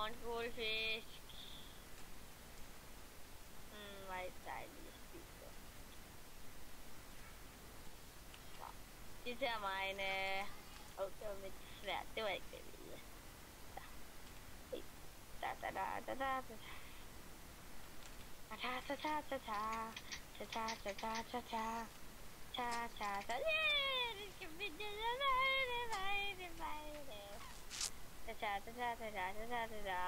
Morgenskolefisk. Hvor er det dejligt at spise. Så. Det tager mig en... det var mit svært. Det var ikke det, jeg ville. Så. Da da da da da da. Ta ta ta ta ta. Ta ta ta ta ta ta. Ta ta ta. Det skal vi det. Ta ta ta ta ta ta ta ta ta.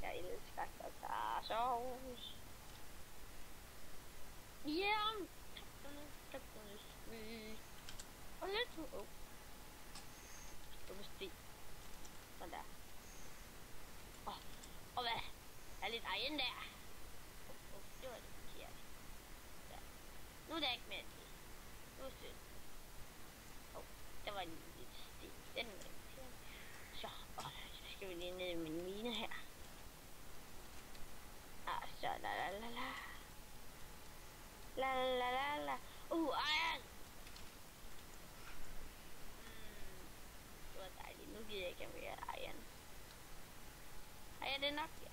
Jeg elsker tartarsauce. Ja. Og lidt nu. Du kan se. Sådan der. Og hvad? Der er lidt egen der. Det var lidt forkert. Der. Nu er der ikke mere til. Nu er det sødt. Der var en lille sten. Den var irriterende. Så skal vi lige ned i min mine her. Så la la la la. La la la la. Ejern! Det var dejligt. Nu gider jeg ikke mere ejern. Ej, det er nok, ja.